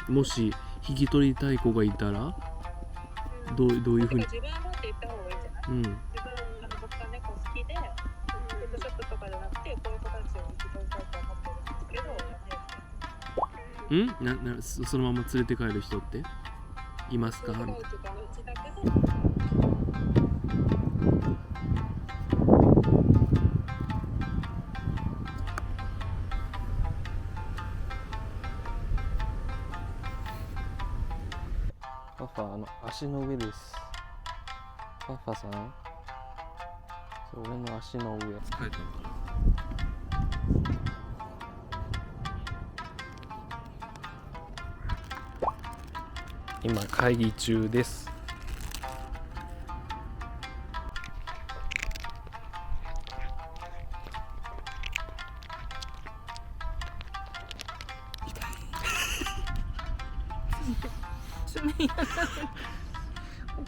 もし引き取りたい子がいたらどういうふうに。自分は持って行った方がいいんじゃない？自分僕が猫好きでペットショップとかじゃなくてこういう子たちを引き取りたいと思ってるんですけど、そのまま連れて帰る人っていますか？うちだけど。パパ足の上です。パパさん、俺の足の上。疲れたのかな。今会議中です。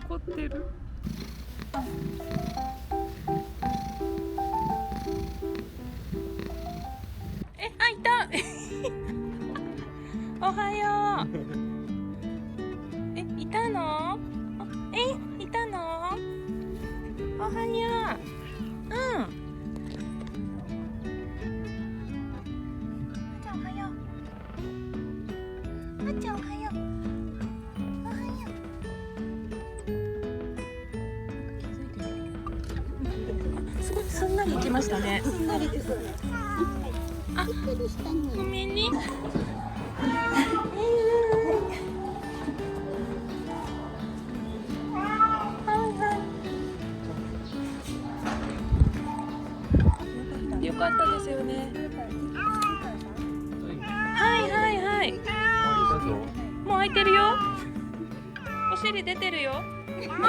怒ってる。あ、いた。おはよう。いたの？いたの？おはよう。あちゃんおはよう。あちゃんおはよう。すごいすんなりいきましたね。すんなりです。あ、ごめんね。よかったですよね。はい。もう開いてるよ。お尻出てるよ。よか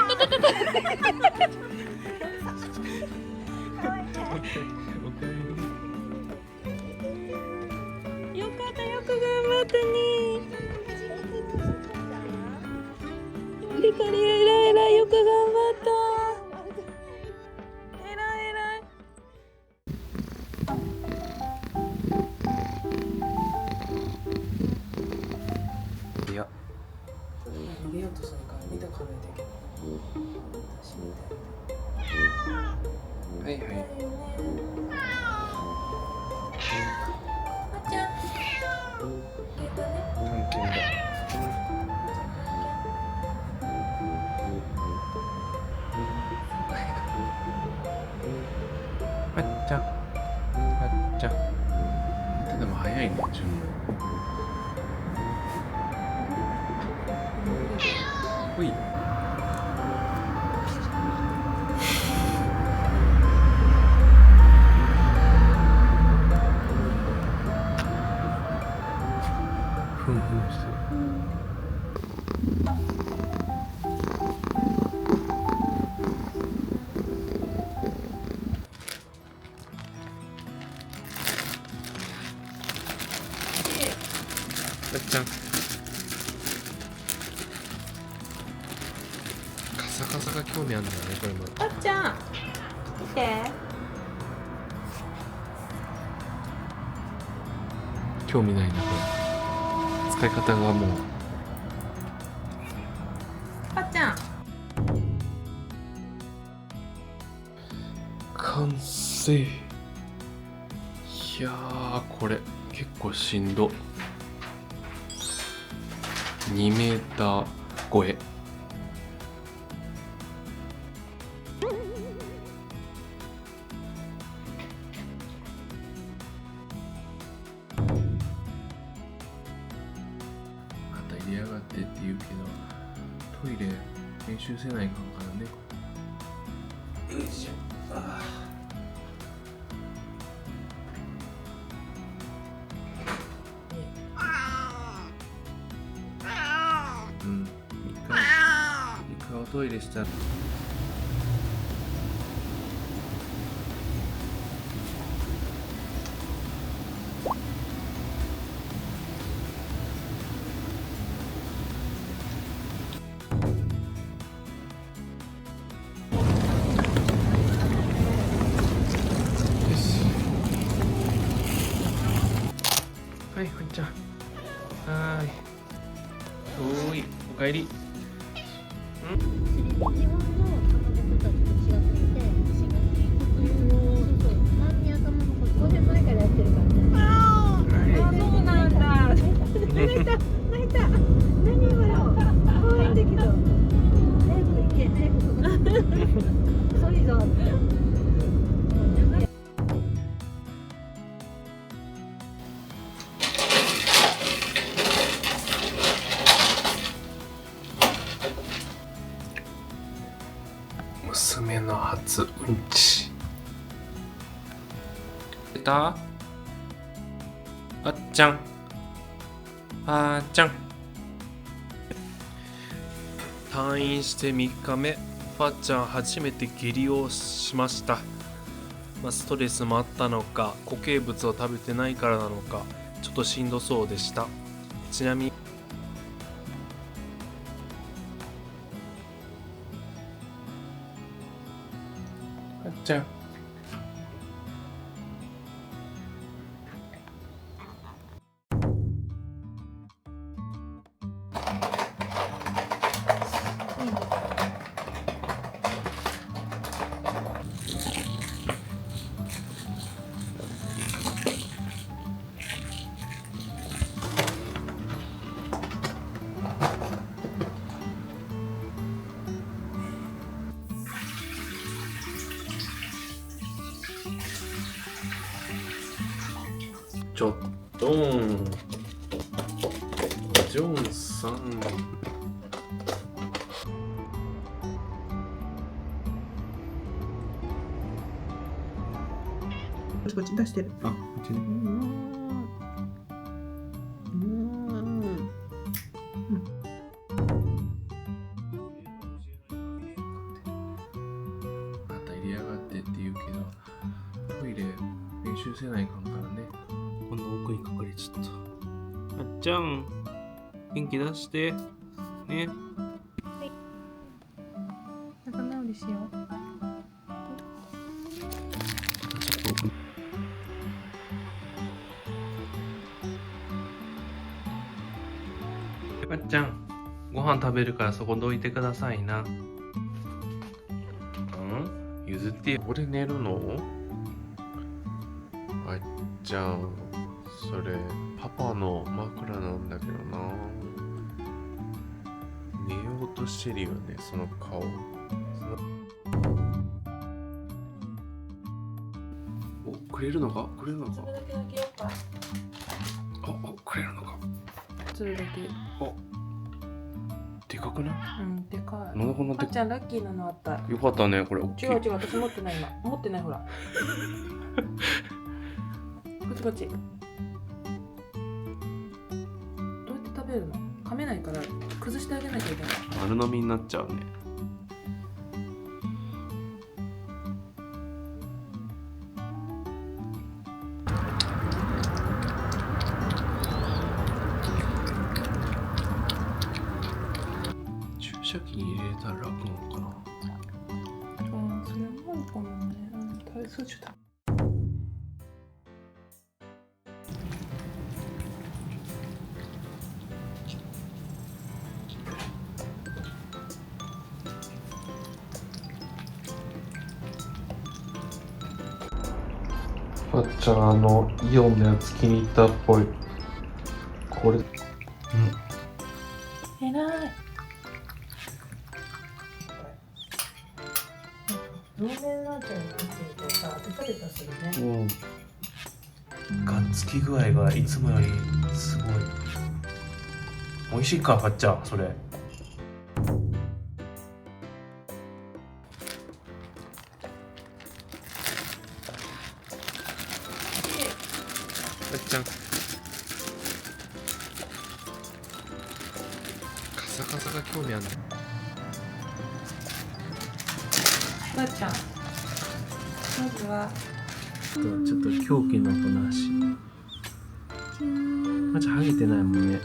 った、よく頑張ったね。リカリエラエラよく頑張った。エラエラ。いや。逃げようとするから見とかないといけない。私みたいな。はい。あちゃん。なんていうんだ。あっちゃん。でも早いね、順番。ほい。ふんふんしてる。あっちゃん。カサカサが興味あるんだね、これも。あっちゃん。見て。興味ないな、これ。使い方がもう。あっちゃん。完成。いやー、これ結構しんど。2メーター超え。また入れやがってって言うけど、トイレ練習せないかんからね。よいしょ。一回おトイレしたら。はい、こんにちは。はーい。おーい、おかえり。日本のかまぼことはちょっと違ってて、そう万宮かまぼこ5年前からやってるからね。そうなんだ。泣いた何今の怖いんだけど早く行け早く遅いぞ娘の初うんち。出た？あっちゃん。あーちゃん。退院して3日目、あっちゃん初めて下痢をしました。ストレスもあったのか、固形物を食べてないからなのか、ちょっとしんどそうでした。ちなみにあっちゃん。ちょっとジョンさん。こっち出してる。あ、こっちね。また入れやがってって言うけど、トイレ練習せないかんからね。こんな奥に隠れちゃった。あっちゃん、元気出してね。仲直りしよう。ちょっと奥。あっちゃん、ご飯食べるからそこどいてくださいな。譲ってよ。ここで寝るの？あっちゃん、それパパの枕なんだけどな。寝ようとしてるよね、その顔。お、くれるのか？くれるのか？それだけあげようか。お、くれるのか？それだけ。お、でかくない？うん、でかい。なんでこんなでかあっちゃんラッキーなのあった。よかったね、これ大きい。違う、私持ってない今。持ってないほら。こっちこっち。どうやって食べるの？噛めないから崩してあげなきゃいけない。丸飲みになっちゃうね。注射器に入れたら楽なのかな。それもあるかもね。体操中だ。あっちゃん、イオンのやつ気に入ったっぽい。これ、えらい。両面ラーチャーについてるとさ、ベタベタするね。がっつき具合がいつもよりすごい。美味しいか、かっちゃん、それ。かっちゃん。カサカサが興味あるの。ばあちゃん。まずは。ちょっと狂気の話。まちゃんハゲてないもんね。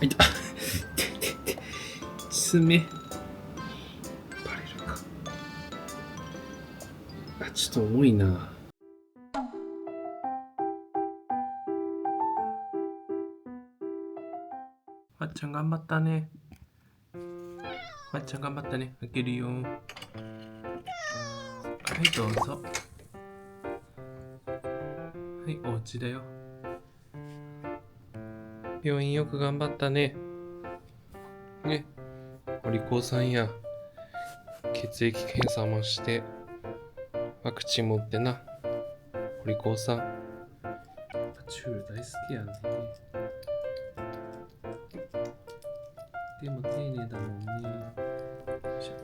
いた爪バレるか。あ、ちょっと重いな。わっちゃん頑張ったね。わっちゃん頑張ったね。開けるよ。はい、どうぞ。はい、お家だよ。病院よく頑張ったね。ね。お利口さんや。血液検査もして、ワクチン持ってな。お利口さん。パチュール大好きやね。でも丁寧だもんね。よいしょ。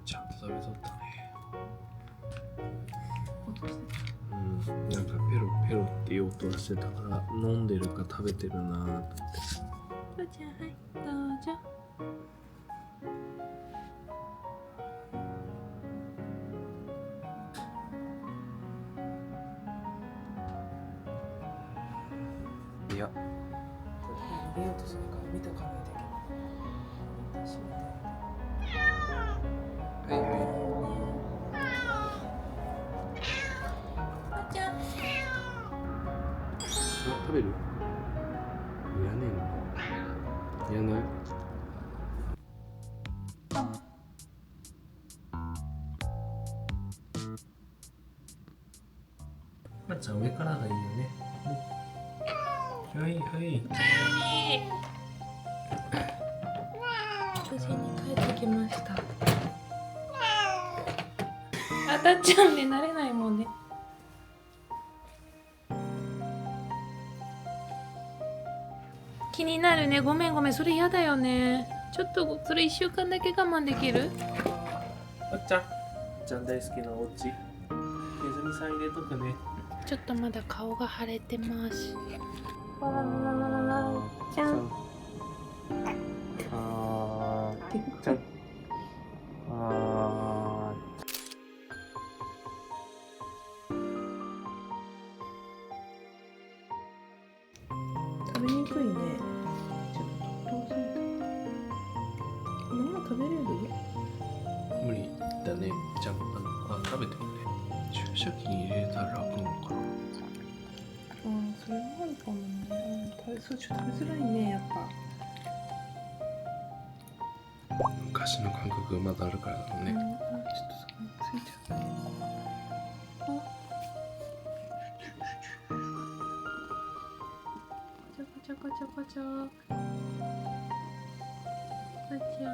ちゃんと食べとったね。なんかペロペロっていう音がしてたから飲んでるか食べてるなーと思って。ふーちゃん、はいどうぞ。いや、投げようとするから見とかないといけない。閉めて。はいはふーちゃん。い。食べる？いらねえの？いらない？まっちゃん上からがいいよね。はいはい。無事に帰ってきました。あたっちゃんで慣れないもんね。気になるね。ごめんごめん、それ嫌だよね。ちょっとそれ1週間だけ我慢できる？まっちゃん。まっちゃん大好きなお家。ネズミさん入れとくね。ちょっとまだ顔が腫れてます。わーちゃん。ちゃん。食べにくいね。ちょっとどうする？食べれる？無理だね。じゃあ、食べてもね。注射器に入れたら楽なのかな。それもあるかもね。ちょっと食べづらいね、やっぱ。昔の感覚がまだあるからだろうね。ちょっとそこについちゃった。こちょこちょこちょこちょ。あっちゃん。